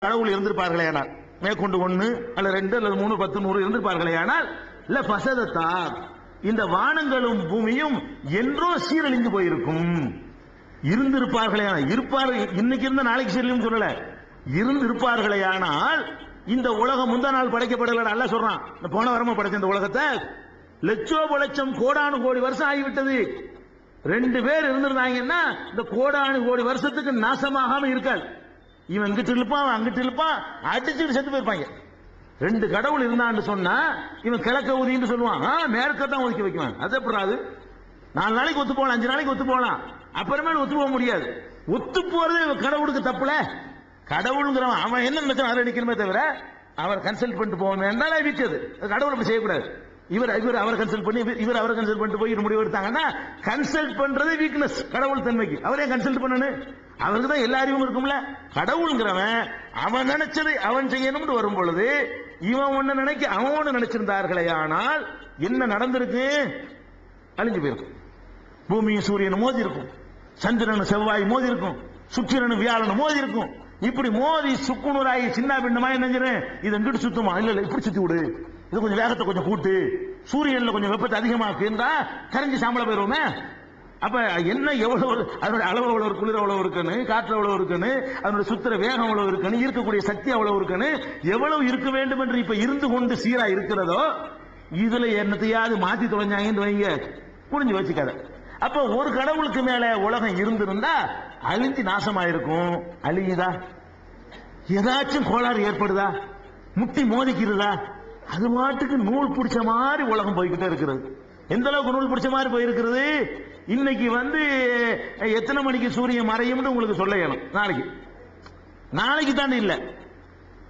கடவுள் இருந்திருப்பார்களே ஆனால் மேற்கொண்டு 1 அல்ல 2 அல்லது 3 10 100 இருந்திருப்பார்களே ஆனால் இல்ல பசதத்தா இந்த வானங்களும் பூமியும் என்றோ சீரழிந்து போயிருக்கும். இருந்திருப்பார்களே இருப்பார்கள், இன்னைக்கு இருந்த நாளைக்கு சீரழியும் சொல்லல, இருந்திருப்பார்களே ஆனால் இந்த உலகம் முந்தா நாள் படைக்கப்படல. அல்ல சொல்றான், போன வாரமா படைச்ச இந்த உலகத்தை லட்சம் கோடானு கோடி வருஷம் ஆகிவிட்டது. 2 பேர் இருந்திருந்தாங்கன்னா இந்த கோடானு கோடி வருஷத்துக்கு நாசமாகாம இருக்காது. இவன் இங்கிட்டு இழுப்பான் அங்கிட்டு இழுப்பான், அடிச்சுட்டு செத்து போயிருப்பாங்க. 2 கடவுள் இருந்தான்னு சொன்னா இவன் கிழக்க ஊதின்னு சொல்லுவான், மேற்கத்தான் ஒதுக்கி வைக்குவான். அது எப்படி? அது 4 நாளைக்கு ஒத்து போகலாம், 5 நாளைக்கு ஒத்து போகலாம், அப்புறமேல ஒத்து போக முடியாது. ஒத்து போறது கடவுளுக்கு தப்புல. கடவுளுங்கிறவன் அவன் என்ன நினைச்சான் அதை நிக்கணுமே தவிர அவர் கன்சல்ட் பண்ணிட்டு போக வேண்டாம் விற்கிறது. கடவுள் அப்படி செய்யக்கூடாது. இவர் அவர் கன்சல்ட் பண்ணி இவர் அவரை கன்சல்ட் பண்ணிட்டு போய் முடிவு எடுத்தாங்கன்னா கன்சல்ட் பண்றது வீக்னஸ் கடவுள் தன்மைக்கு. அவரே கன்சல்ட் பண்ணணும், அவருக்கு தான் எல்லா அறிவும் இருக்கும்ல. கடவுள்ங்கிறவன் அவன் நினைச்சதை அவன் செய்யணும்னு வரும் பொழுது இவன் ஒண்ணு நினைக்க அவன் ஒண்ணு நினைச்சிருந்தார்களே ஆனால் என்ன நடந்திருக்கு? அழிஞ்சு போயிருக்கும். பூமியும் சூரியனும் மோதி இருக்கும், சந்திரன் செவ்வாய் மோதி இருக்கும், சுக்கிரன் வியாழன் மோதி இருக்கும். இப்படி மோதி சுக்குநூறாகி சின்ன பின்னமா என்ன இது எங்கிட்டு சுத்துமா? இல்ல இப்படி சுத்தி விடு, இது கொஞ்சம் வேகத்தை கொஞ்சம் கூட்டு, சூரியன்ல கொஞ்சம் வெப்பத்தை அதிகமாக்கு என்றா கரைஞ்சி சாம்பல போயிருவோமே. அப்ப என்ன எவ்வளவு அதனுடைய அளவு எவ்வளவு, குளிர் எவ்வளவு இருக்குன்னு, காற்று எவ்வளவு இருக்குன்னு, அதனுடைய சுத்திர வேகம் எவ்வளவு இருக்குன்னு, இருக்கக்கூடிய சக்தி எவ்வளவு இருக்குன்னு, எவ்வளவு இருக்க வேண்டும் என்று இப்ப இருந்து கொண்டு சீரா இருக்கிறதோ இதுல என்னத்தையாவது மாத்தி தொலைஞ்சாங்கன்னு வைங்க, புரிஞ்சு வச்சுக்காத. அப்ப ஒரு கடவுளுக்கு மேல உலகம் இருந்திருந்தா அழிஞ்சு நாசமாயிருக்கும். அழியுதா? ஏதாச்சும் கோளாறு ஏற்படுதா? முட்டி மோதிக்கிறதா? அது மாட்டுக்கு நூல் பிடிச்ச மாதிரி உலகம் போய்கிட்டே இருக்கிறது. எந்த அளவுக்கு நூல் பிடிச்ச மாதிரி போயிருக்கிறது? இன்னைக்கு எத்தனை மணிக்கு சூரியன் மறையும் உங்களுக்கு சொல்ல இயலும். நாளைக்கு தானே இல்ல,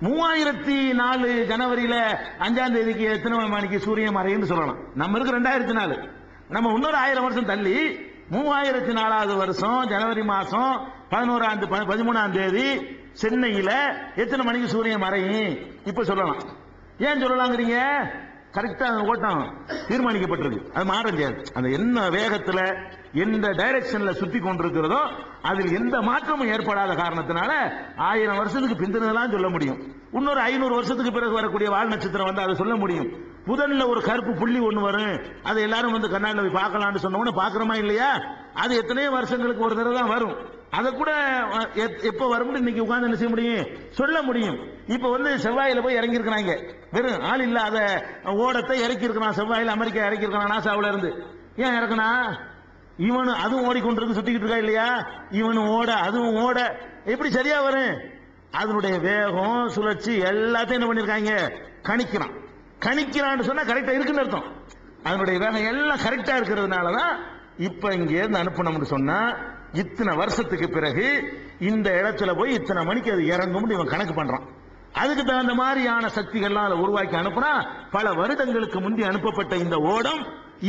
3004 ஜனவரியில 5ஆம் தேதிக்கு எத்தனை மணிக்கு சூரியன் மறையும் சொல்லலாம். நம்ம இருக்கு 2004, நம்ம இன்னொரு 1000 வருஷம் தள்ளி 3004வது வருஷம் ஜனவரி மாசம் 13ஆம் தேதி சென்னையில எத்தனை மணிக்கு சூரியன் மறையும் இப்ப சொல்லலாம். ஏன் சொல்லலாங்கிறீங்க? கரெக்டா ஓட்டம் தீர்மானிக்கப்பட்டிருக்கு, அது மாற முடியாது. அந்த என்ன வேகத்துல எந்த டைரக்ஷன்ல சுத்தி கொண்டிருக்கிறதோ அதில் எந்த மாற்றமும் ஏற்படாத காரணத்தினால 1000 வருஷத்துக்கு பிந்தினதெல்லாம் சொல்ல முடியும். இன்னொரு 500 வருஷத்துக்கு பிறகு வரக்கூடிய வால் நட்சத்திரம் அதை சொல்ல முடியும். புதன்ல ஒரு கருப்பு புள்ளி ஒண்ணு வரும், அதை எல்லாரும் கண்ணாடில போய் பார்க்கலாம்னு சொன்ன பாக்குறோமா இல்லையா? அது எத்தனையோ வருஷங்களுக்கு ஒரு தடவை தான் வரும். அதை கூட எப்ப வரும்னு இன்னைக்கு உட்கார்ந்து என்ன செய்ய முடியும், சொல்ல முடியும். இப்ப செவ்வாயில போய் இறங்கி இருக்கிறாங்க, வெறும் ஆள் இல்லாத ஓடத்தை இறக்கி இருக்கிறான். செவ்வாயில அமெரிக்கா இறக்கி இருக்கிறான் நாசாவுல இருந்து. ஏன் இறக்குனா? இவனு அதுவும் ஓடிக்கொண்டிருக்கு, சுத்திக்கிட்டு இருக்கா இல்லையா? இவனும் ஓட அதுவும் ஓட எப்படி சரியா வரும்? அதனுடைய வேகம் சுழற்சி எல்லாத்தையும் என்ன பண்ணிருக்காங்க, கணிக்கிறான்னு சொன்னா கரெக்டா இருக்குன்னு அர்த்தம். அதனுடைய வேகம் எல்லாம் கரெக்டா இருக்கிறதுனாலதான் இப்ப இங்க இருந்து அனுப்பணும்னு சொன்னா இத்தனை வருஷத்துக்கு பிறகு இந்த இடத்துல போய் இத்தனை மணிக்கு அது இறங்கும் இவன் கணக்கு பண்றான். அதுக்கு தகுந்த மாதிரியான சக்திகள்லாம் உருவாக்கி அனுப்புனா பல வருடங்களுக்கு முந்தி அனுப்பப்பட்ட இந்த ஓடம்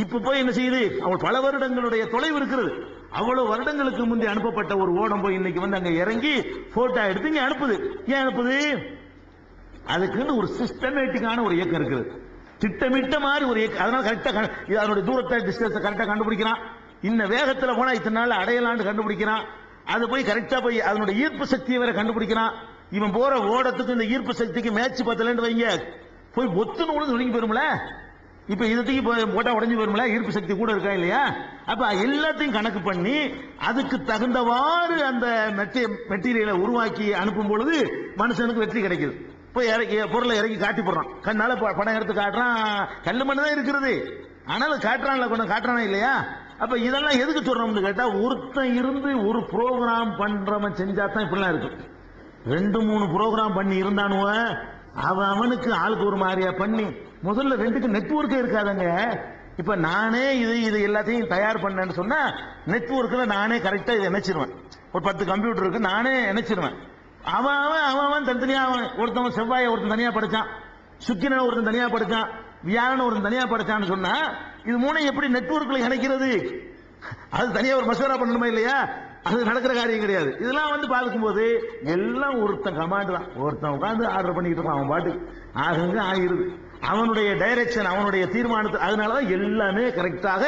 இப்ப போய் என்ன செய்யுது, அவள் பல வருடங்களுடைய தொலைவு இருக்கிறது. அவ்வளவு வருடங்களுக்கு முந்தி அனுப்பப்பட்ட ஒரு ஓடம் போய் இன்னைக்கு அங்க இறங்கி போட்டோ எடுத்து இங்க அனுப்புது. ஏன் அனுப்புது? அதுக்குன்னு ஒரு சிஸ்டமேட்டிக்கான ஒரு இயக்கம் இருக்குது, திட்டமிட்ட மாதிரி ஒரு இயக்கம். அதனால கரெக்டா அதனுடைய தூரத்தை டிஸ்டன்ஸ் கரெக்டா கண்டுபிடிக்கிறான். இன்ன வேகத்துல போனா இத்தனை நாள் அடையலான்னு கண்டுபிடிக்கிறான். அது போய் கரெக்டா போய் அதனுடைய ஈர்ப்பு சக்தியை வேற கண்டுபிடிக்கிறான். இவன் போற ஓடத்துக்கு இந்த ஈர்ப்பு சக்திக்கு மேட்ச் பத்தலன்னு வைங்க, போய் ஒத்துன்னு கூட ஒதுங்கி போயிரும்ல. இப்ப இதுக்கு போட்டா உடஞ்சு போயிரும்ல, ஈர்ப்பு சக்தி கூட இருக்கா இல்லையா? அப்ப எல்லாத்தையும் கணக்கு பண்ணி அதுக்கு தகுந்தவாறு அந்த மெட்டீரியலை உருவாக்கி அனுப்பும் பொழுது மனுஷனுக்கு வெற்றி கிடைக்குது. போய் பொருளை இறக்கி காட்டி போடுறான், கண்ணால படம் எடுத்து காட்டுறான். கல்லு மண்ணு தான் இருக்கிறது, ஆனாலும் காட்டுறான்ல, கொஞ்சம் காட்டுறானா இல்லையா? அப்ப இதெல்லாம் எதுக்கு சொல்றோம்னு கேட்டா, ஒருத்தன் இருந்து ஒரு ப்ரோக்ராம் பண்றவன் செஞ்சாதான் இப்படிலாம் இருக்கு. 2-3 ப்ரோக்ராம் பண்ணி இருந்தானுவ அவனுக்கு ஆளுக்கு ஒரு மாதிரியா பண்ணி முதல்ல 2க்கு நெட்வொர்க்கே இருக்காதங்க. இப்ப நானே இது எல்லாத்தையும் தயார் பண்ணேன்னு சொன்னா நெட்வொர்க்ல நானே கரெக்டா இதை இணைச்சிருவேன். ஒரு 10 கம்ப்யூட்டர் இருக்கு, நானே இணைச்சிருவேன். அவன் தனித்தனியா, ஒருத்தவன் செவ்வாயை ஒருத்தன் தனியா படிச்சான், சுக்கிரனை ஒருத்தன் தனியா படிச்சான், வியாழன் ஒருத்தன் தனியா படிச்சான்னு சொன்னா இது 3 எப்படி நெட்வொர்க்ல இணைக்கிறது? அது தனியா ஒரு மசோரா பண்ணணுமா இல்லையா? அது நடக்கிற காரியம் கிடையாது. இதெல்லாம் பார்க்கும்போது எல்லாம் ஒருத்தன் கமாண்ட் தான். ஒருத்தன் உட்கார்ந்து ஆர்டர் பண்ணிட்டு இருக்கான், அவன் பாட்டு ஆகுங்க ஆகிருது. அவனுடைய டைரக்ஷன், அவனுடைய தீர்மானத்தை, அதனாலதான் எல்லாமே கரெக்டாக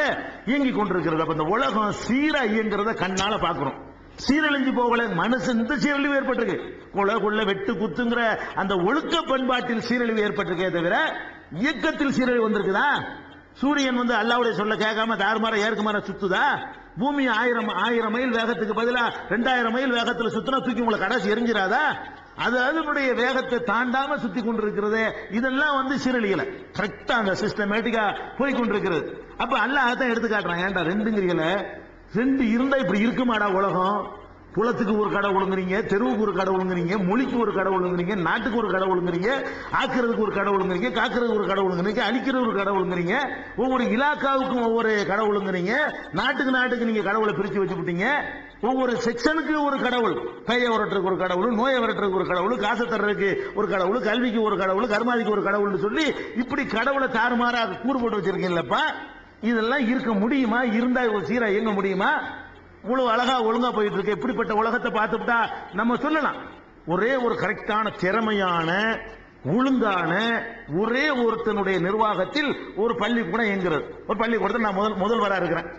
இயங்கி கொண்டிருக்கிறது. அப்ப இந்த உலகம் சீரா இயங்குறத கண்ணால பாக்குறோம். சீரழிஞ்சு போகல. மனுஷன் இந்த சீரழிவு ஏற்பட்டிருக்கு. கொலை கொள்ள வெட்டு குத்துங்கிற அந்த ஒழுக்க பண்பாட்டில் சீரழிவு ஏற்பட்டிருக்கே தவிர இயக்கத்தில் சீரழிவு வந்திருக்குதா? சூரியன் அல்லாவுடைய சொல்ல கேட்காம தாறுமாற ஏற்குமாற சுத்துதா? பூமி 1000 மைல் வேகத்துக்கு பதிலா 2000 மைல் வேகத்தில் சுத்தினா தூக்கி உங்களை கடைசி எரிஞ்சிராதா? அது அதனுடைய வேகத்தை தாண்டாம சுத்தி கொண்டிருக்கிறது. இதெல்லாம் சீரழியல, கரெக்டா அந்த சிஸ்டமேட்டிக்கா போய் கொண்டிருக்கிறது. அப்ப அல்லாஹ் தான் எடுத்து காட்டுறான். ஏன்டா ரெண்டுங்கிறீங்கள? ரெண்டு இருந்தா இப்படி இருக்குமாடா உலகம்? குலத்துக்கு ஒரு கடவுளுங்கிறீங்க, தெருவுக்கு ஒரு கடவுளுங்கிறீங்க, மொழிக்கு ஒரு கடவுளுங்கிறீங்க, நாட்டுக்கு ஒரு கடவுளுங்கிறீங்க, ஆக்கிறதுக்கு ஒரு கடவுளுங்கிறீங்க, காக்கிறதுக்கு ஒரு கடவுளுங்கிறீங்க, அழிக்கிறது ஒரு கடவுளுங்கிறீங்க, ஒவ்வொரு இலாக்காவுக்கும் ஒவ்வொரு கடவுளுங்கிறீங்க, நாட்டுக்கு நீங்க கடவுளை பிரிச்சு வச்சுக்கிட்டீங்க. ஒவ்வொரு செக்ஷனுக்கு ஒரு கடவுள், கையை வரட்டுறதுக்கு ஒரு கடவுள், நோயை வரட்டுறதுக்கு ஒரு கடவுள், காசை தர்றதுக்கு ஒரு கடவுள், கல்விக்கு ஒரு கடவுள், கர்மாதிக்கு ஒரு கடவுள்னு சொல்லி இப்படி கடவுளை தாறுமாறா கூறு போட்டு வச்சிருக்கீங்களப்பா. இதெல்லாம் இருக்க முடியுமா? இருந்தா ஒரு சீரா இயங்க முடியுமா? இவ்வளவு அழகா ஒழுங்கா போயிட்டு இருக்கு. இப்படிப்பட்ட உலகத்தை பார்த்துட்டா நம்ம சொல்லலாம். ஒரே ஒரு கரெக்டான திறமையான ஒழுங்கான ஒரே ஒருத்தனுடைய நிர்வாகத்தில் ஒரு பள்ளிக்கூடம் இயங்குறது. ஒரு பள்ளிக்கூடத்தில் நான் முதல்வரா இருக்கிறேன்.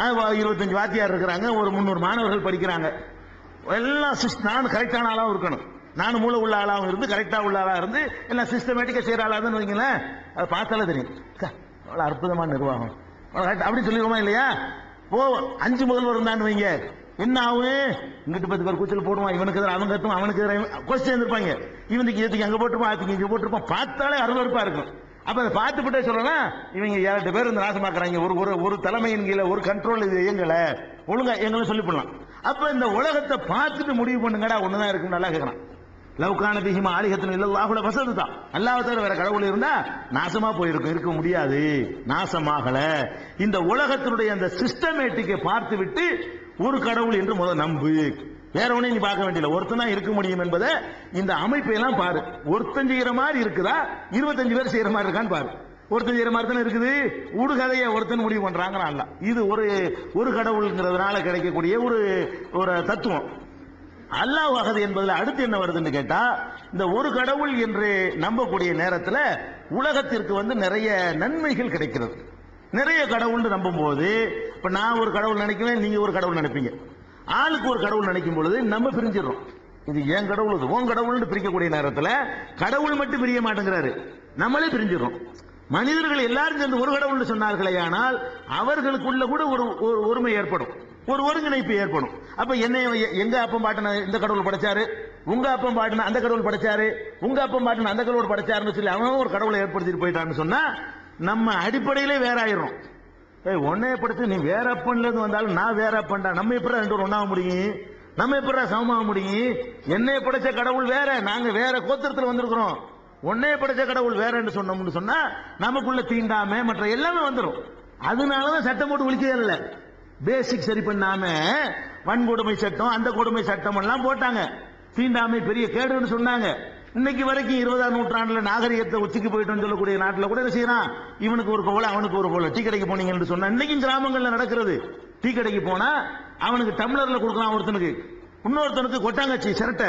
25 வாத்தியார் இருக்கிறாங்க, ஒரு 300 மாணவர்கள் படிக்கிறாங்க. எல்லாம் நான் கரெக்டான ஆளாவும் இருக்கணும். நான் மூளை உள்ள ஆளாவும் இருந்து கரெக்டா உள்ள ஆளா இருந்து எல்லாம் சிஸ்டமேட்டிக்கா செய்யற ஆளா தான் வைங்களேன். அதை பார்த்தாலே தெரியும் அவ்வளவு அற்புதமான நிர்வாகம் அப்படி சொல்லிடுவோமா இல்லையா? 5 முதல்வர் இருந்தான்னு வைங்க, என்ன ஆகும்? இங்கிட்டு 10 பேர் கூச்சல் போடுவான், இவனுக்கு அவங்க கத்தும், அவனுக்கு கொஸ்டின் இருப்பாங்க. இவனுக்கு ஏத்துக்கு அங்க போட்டுருப்பான், அதுக்கு இங்க போட்டுருப்பான். பார்த்தாலே அருவருப்பா இருக்கும். அப்ப அதை பார்த்துட்டே சொல்லலாம், இவங்க 7 பேர் நாசமாக்குறாங்க, ஒரு தலைமையின் கீழே ஒரு கண்ட்ரோல் இது எங்களை ஒழுங்கா எங்களை சொல்லி பண்ணலாம். அப்ப இந்த உலகத்தை பார்த்துட்டு முடிவு பண்ணுங்கடா, ஒண்ணுதான் இருக்கும். நல்லா கேட்கலாம். லவ்கான பிஹிமா ஆலிஹத்தின் இல்லல்லாஹுல வசது தான். அல்லாஹ் தவிர வேற கடவுள் இருந்தா நாசமா போயிருக்கும், இருக்க முடியாது. நாசமாகல. இந்த உலகத்தினுடைய அந்த சிஸ்டமேட்டிக்கை பார்த்து விட்டு ஒரு கடவுள் என்று முதல் நம்பு. வேற ஒன்னையும் நீ பார்க்க வேண்டியல, ஒருத்தனா இருக்க முடியும் என்பதை இந்த அமைப்பை எல்லாம் பாரு. ஒருத்தன் செய்யற மாதிரி இருக்குதா, 25 பேர் செய்யற மாதிரி இருக்கான்னு பாரு. ஒருத்தன் செய்யற மாதிரி தானே இருக்குது. ஊடுகதையை ஒருத்தன் முடிவு பண்றாங்க. அல்ல, இது ஒரு கடவுள்ங்கிறதுனால கிடைக்கக்கூடிய ஒரு தத்துவம். அல்லாஹ் அஹத் என்பதில் அடுத்து என்ன வருதுன்னு கேட்டா, இந்த ஒரு கடவுள் என்று நம்பக்கூடிய நேரத்தில் உலகத்திற்கு நிறைய நன்மைகள் கிடைக்கிறது. நிறைய கடவுள் நம்பும் போது, இப்ப நான் ஒரு கடவுள் நினைக்குவேன், நீங்க ஒரு கடவுள் நினைப்பீங்க. ஆளுக்கு ஒரு கடவுள் நினைக்கும் பொழுது நம்ம பிரிஞ்சிடறோம். இது ஏன் கடவுள், இது உன் கடவுள்னு பிரிக்கக்கூடிய நேரத்தில் கடவுள் மட்டும் பிரிய மாட்டேங்கிறாரு, நம்மளே பிரிஞ்சிடறோம். மனிதர்கள் எல்லாரும் சேர்ந்து ஒரு கடவுள் சொன்னார்களே, ஆனால் அவர்களுக்குள்ள கூட ஒரு ஒருமை ஏற்படும், ஒரு ஒருங்கிணைப்பு ஏற்படும். அப்ப எங்க அப்பம் பாட்டின இந்த கடவுள் படைச்சாரு, உங்க அப்பம் பாட்டின அந்த கடவுள் படைச்சாரு, உங்க அப்பம் பாட்டின அந்த கடவுள் படைச்சாருன்னு சொல்லி அவன் ஒரு கடவுளை ஏற்படுத்திட்டு போயிட்டான்னு சொன்னா நம்ம அடிப்படையிலே வேற ஆயிரும். ஒன்னைய படைச்சு நீ வேற அப்பன்ல இருந்து வந்தாலும் நான் வேற அப்பன்டா, நம்ம எப்படி ரெண்டு ஒன்னாக முடியும், நம்ம எப்படி சமமாக முடியும்? என்னைய படைச்ச கடவுள் வேற, நாங்க வேற கோத்திரத்தில் வந்திருக்கிறோம். ஒன்னைய படைச்ச கடவுள் வேறன்னு சொன்னோம்னு சொன்னா நமக்குள்ள தீண்டாம மற்ற எல்லாமே வந்துடும். அதனாலதான் சட்டம் போட்டு ஒழிக்கவே இல்லை. பேசிக் சரி பண்ணாம வன்கொடுமை சட்டம், அந்த கொடுமை சட்டம் எல்லாம் போட்டாங்க. தீண்டாமை பெரிய கேடுன்னு சொன்னாங்க. இன்னைக்கு வரைக்கும் 20ஆம் நூற்றாண்டுல நாகரிகத்தை உச்சிக்கு போயிட்டு சொல்லக்கூடிய நாட்டில் கூட என்ன செய்யறான், இவனுக்கு ஒரு கோல அவனுக்கு ஒரு கோல. டீ கடைக்கு போனீங்கன்னு சொன்னா இன்னைக்கும் கிராமங்கள்ல நடக்கிறது. டீ கடைக்கு போனா அவனுக்கு டம்ளர்ல கொடுக்கலாம் ஒருத்தனுக்கு, இன்னொருத்தனுக்கு கொட்டாங்கச்சி சிரட்டை,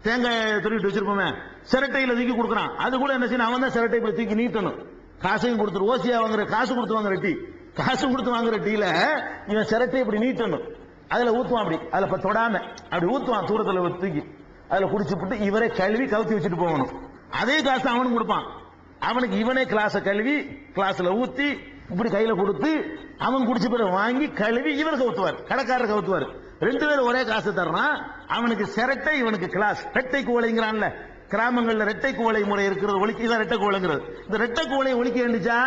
தேங்காய் துருவிட்டு வச்சிருப்போமே சிரட்டையில தூக்கி கொடுக்குறான். அது கூட என்ன செய்யணும், அவன் தான் சிரட்டை தூக்கி நீட்டணும். காசையும் கொடுத்துரு, ஓசியா வாங்குற காசு கொடுத்து வாங்குற டீ, காசு கொடுத்து வாங்குற டீல இவன் சிரட்டை இப்படி நீட்டணும், அதுல ஊத்துவான். அப்படி அதுல தொடாம அப்படி ஊத்துவான், தூரத்துல தூக்கி அதுல குடிச்சு போட்டு இவரே கழுவி கவுத்தி வச்சுட்டு போகணும். அதே காசு அவனுக்கு கொடுப்பான். அவனுக்கு இவனே கிளாஸ கழுவி கிளாஸ்ல ஊத்தி இப்படி கையில கொடுத்து அவன் குடிச்ச பிறகு வாங்கி கழுவி இவர் கவுத்துவார், கடைக்காரர் கவுத்துவார். 2 பேரும் ஒரே காசு தர்றான். அவனுக்கு சிரட்டை, இவனுக்கு கிளாஸ். ரெட்டை குவளைங்கிறான்ல, கிராமங்கள்ல ரெட்டை குவளை முறை இருக்கிறது, ஒழிக்க இதான் ரெட்டை குவளைங்கிறது. இந்த ரெட்டை குவளை ஒழிக்க வேண்டிச்சா,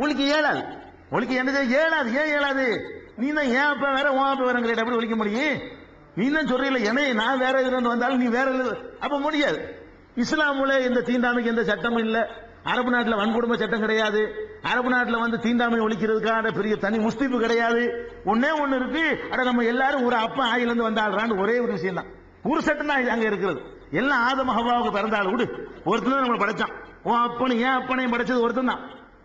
ஒழிக்க இயலாது. ஒழிக்க வேண்டியதா இயலாது. ஏன் இயலாது? நீ தான் ஏன் அப்ப வேற உன் அப்ப வேற எப்படி ஒழிக்க முடியும்? நீ தான் சொல்றீல, என்னைய நான் வேற இதுல வந்தாலும் நீ வேற அப்ப முடியாது. இஸ்லாமுல இந்த தீண்டாமைக்கு எந்த சட்டமும் இல்ல. அரபு நாட்டுல வன்கொடுமை சட்டம் கிடையாது. அரபு நாட்டுல தீண்டாமை ஒழிக்கிறதுக்கான பெரிய தனி முஸ்தீபு கிடையாது. ஒன்னே ஒண்ணு இருக்கு, அட நம்ம எல்லாரும் ஒரு அப்பா ஆயில இருந்து வந்தாள்றான்னு ஒரே ஒரு விஷயம் தான். ஒரு சட்டம் தான் அங்க இருக்கிறது. எல்லாம் ஆதம ஹவ்வாவுக்கு பிறந்தாள் விடு, ஒருத்தன் நம்ம படைச்சான். உன் அப்பனும் ஏன் அப்பனையும் படைச்சது ஒருத்தன் தான்.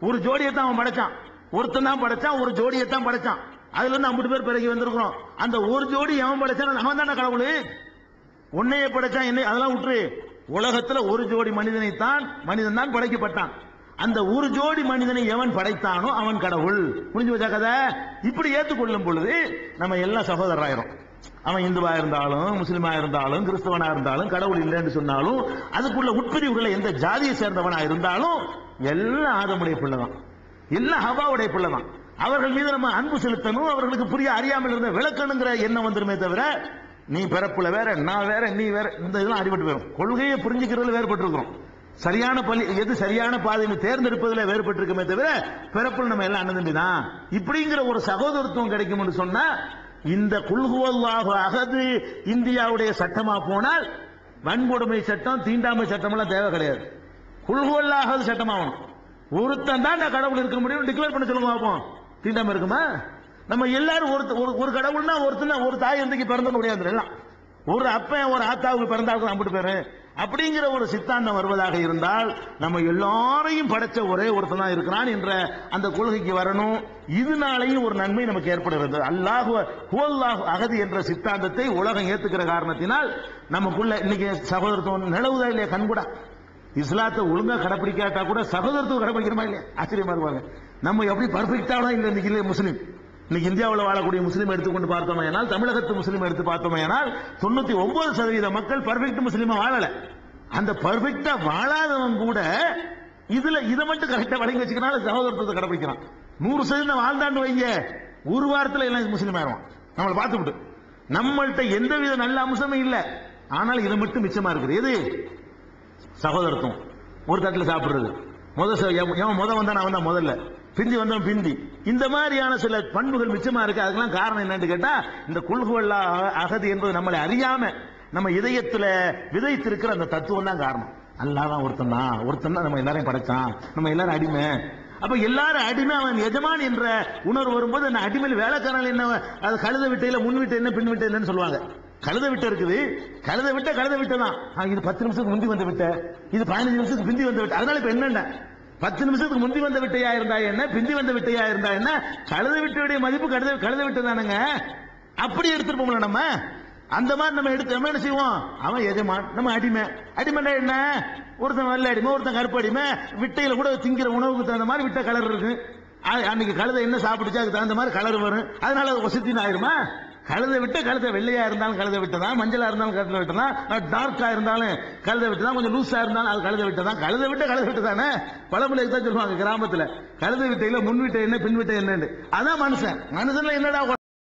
ஒரு ஜோடியத்தான் அவன் படைச்சான், ஒருத்தன் தான் படைச்சான், ஒரு ஜோடியத்தான் படைச்சான். அதுல இருந்து 50 பேர் பிறகு வந்திருக்கிறோம். அந்த ஒரு ஜோடி அவன் படைச்சான், அவன் தானே கடவுள். உன்னைய படைச்சான், என்னை அதெல்லாம் விட்டுரு. உலகத்துல ஒரு ஜோடி மனிதன் தான் படைக்கப்பட்டான். அந்த ஒரு ஜோடி மனிதனை எவன் படைத்தானோ அவன் கடவுள். புரிஞ்சு வச்சா கதை. இப்படி ஏற்றுக்கொள்ளும் பொழுது நம்ம எல்லாம் சகோதரராயிரும். அவன் இந்துவா இருந்தாலும் முஸ்லிமா இருந்தாலும் கிறிஸ்தவனா இருந்தாலும் கடவுள் இல்லைன்னு சொன்னாலும் அதுக்குள்ள உட்பிரிவுகளை எந்த ஜாதியை சேர்ந்தவனா இருந்தாலும் எல்லாம் ஆதமுடைய பிள்ளைதான், எல்லாம் ஹவாவுடைய பிள்ளைதான். அவர்கள் மீது நம்ம அன்பு செலுத்தணும், அவர்களுக்கு புரிய அறியாமல் இருந்த விளக்கணுங்கிற எண்ணம் வந்துருமே தவிர நீ பிறப்புல வேற நான் வேற நீ வேற இந்த இதெல்லாம் அடிபட்டு போயிடும். கொள்கையை புரிஞ்சுக்கிறதுல வேறுபட்டு இருக்கிறோம், சரியான பள்ளி எது சரியான பாதையை தேர்ந்தெடுப்பதில் வேறுபட்டு இருக்குமே தவிர பிறப்புல நம்ம எல்லாம் அண்ணன் தம்பி தான் இப்படிங்கிற ஒரு சகோதரத்துவம் கிடைக்கும் சொன்னா இந்த குல் ஹுவல்லாஹு அஹது இந்தியாவுடைய சட்டமா போனால் வன்கொடுமை சட்டம் தீண்டாமை சட்டம் எல்லாம் தேவை கிடையாது. குல் ஹுவல்லாஹு அஹது சட்டமாகணும். ஒருத்தன் தான் கடவுள் இருக்க முடியும் டிக்ளேர் பண்ண சொல்லுங்க பார்ப்போம். தீண்டாமை இருக்குமா? நம்ம எல்லாரும் ஒரு கடவுள்னா ஒருத்தன ஒரு தாய் எந்தக்கு பிறந்த முடியாது, எல்லாம் ஒரு அப்பன் ஒரு ஆத்தாவுக்கு பிறந்தாவுக்கு அம்பிட்டு பேரு அப்படிங்கிற ஒரு சித்தாந்தம் வருவதாக இருந்தால் நம்ம எல்லாரையும் படைச்ச ஒரே ஒருத்தன் தான் இருக்கிறான் என்ற அந்த கொள்கைக்கு வரணும். இதனாலையும் ஒரு நன்மை நமக்கு ஏற்படுகிறது. அல்லாஹு ஹுவல்லாஹு அஹது என்ற சித்தாந்தத்தை உலகம் ஏத்துக்கிற காரணத்தினால் நமக்குள்ள இன்னைக்கு சகோதரத்துவம் நிலவுதா இல்லையா? கண்கூடா இஸ்லாத்தை ஒழுங்கா கடைப்பிடிக்காட்டா கூட சகோதரத்துவம் கடைப்பிடிக்கிறோமா இல்லையா? ஆச்சரியமா இருப்பாங்க. நம்ம எப்படி பர்ஃபெக்டான இல்லை இன்னைக்கு இல்லையா முஸ்லீம். இன்னைக்கு இந்தியாவில் வாழக்கூடிய முஸ்லீம் எடுத்துக்கொண்டு பார்த்தோமையானால், தமிழகத்து முஸ்லீம் எடுத்து பார்த்தோமையானால் 99% மக்கள் பர்ஃபெக்ட் முஸ்லீமா வாழல. அந்த பர்ஃபெக்டா வாழாதவன் கூட இதுல இதை மட்டும் கரெக்டா வழங்கி வச்சுக்கனால சகோதரத்துவத்தை கடைபிடிக்கிறான். 100% வாழ்ந்தாண்டு வைங்க, ஒரு வாரத்தில் எல்லாம் முஸ்லீம் ஆயிடுவான். நம்மளை பார்த்துவிட்டு நம்மள்கிட்ட எந்தவித நல்ல அம்சமும் இல்லை, ஆனால் இதை மட்டும் மிச்சமா இருக்குது. எது? சகோதரத்துவம். ஒரு தட்டில் சாப்பிடுறது, முத வந்தான் அவன் தான் முதல்ல, பிந்தி வந்தவன் பிந்தி, இந்த மாதிரியான சில பண்புகள் மிச்சமா இருக்கு. அதுக்கெல்லாம் காரணம் என்னன்னு கேட்டா இந்த குல் ஹுவல்லாஹு அஹது என்பது நம்மளை அறியாம நம்ம இதயத்துல விதைத்திருக்கிற அந்த தத்துவம் தான் காரணம். அல்லாஹ் தான் ஒருத்தன் தான் நம்ம எல்லாரையும் படைச்சான், நம்ம எல்லாரும் அடிமை. அப்ப எல்லாரும் அடிமை, அவன் எஜமான் என்ற உணர்வு வரும்போது அந்த அடிமையில் வேலைக்காரன் என்ன, அது கழுத விட்டையில முன் விட்டு என்ன பின் விட்டு என்னன்னு சொல்லுவாங்க. கழுத விட்ட இருக்குது, கழுத விட்ட தான் இது 10 நிமிஷத்துக்கு முந்தி வந்த விட்ட, இது 15 நிமிஷத்துக்கு பிந்தி வந்த விட்ட. அதனால இப்ப என்னென்ன 10 நிமிஷத்துக்கு முந்தி வந்த விட்டையா இருந்தா என்ன, பிந்தி வந்த விட்டையா இருந்தா என்ன, கழுத விட்டையுடைய மதிப்பு கழுத விட்டு தானுங்க. அப்படி எடுத்துருப்போம்ல நம்ம. அந்த மாதிரி நம்ம எடுத்து நம்ம என்ன செய்வோம், அவன் எஜமான் நம்ம அடிமை. அடிமைன்னா என்ன, ஒருத்தன் வெள்ளை அடிமை ஒருத்தன் கருப்பு அடிமை. விட்டையில கூட திங்கிற உணவுக்கு தகுந்த மாதிரி விட்ட கலர் இருக்கு. அன்னைக்கு கழுதை என்ன சாப்பிடுச்சு அதுக்கு தகுந்த மாதிரி கலர் வரும். அதனால அது வசதின்னு ஆயிருமா? கழுதை விட்டு கழுதை வெள்ளையா இருந்தாலும் கழுதை விட்டுதான், மஞ்சளா இருந்தாலும் கழுதை விட்டுதான், டார்க்கா இருந்தாலும் கழுதை விட்டுதான், கொஞ்சம் லூஸா இருந்தாலும் அது கழுதை விட்டுதான். கழுதை விட்டு தானே பழமொழி தான் சொல்லுவாங்க கிராமத்துல. கழுதை விட்டையில முன் விட்டை என்ன பின் விட்டை என்னன்னு. அதான் மனுஷன்ல என்னடா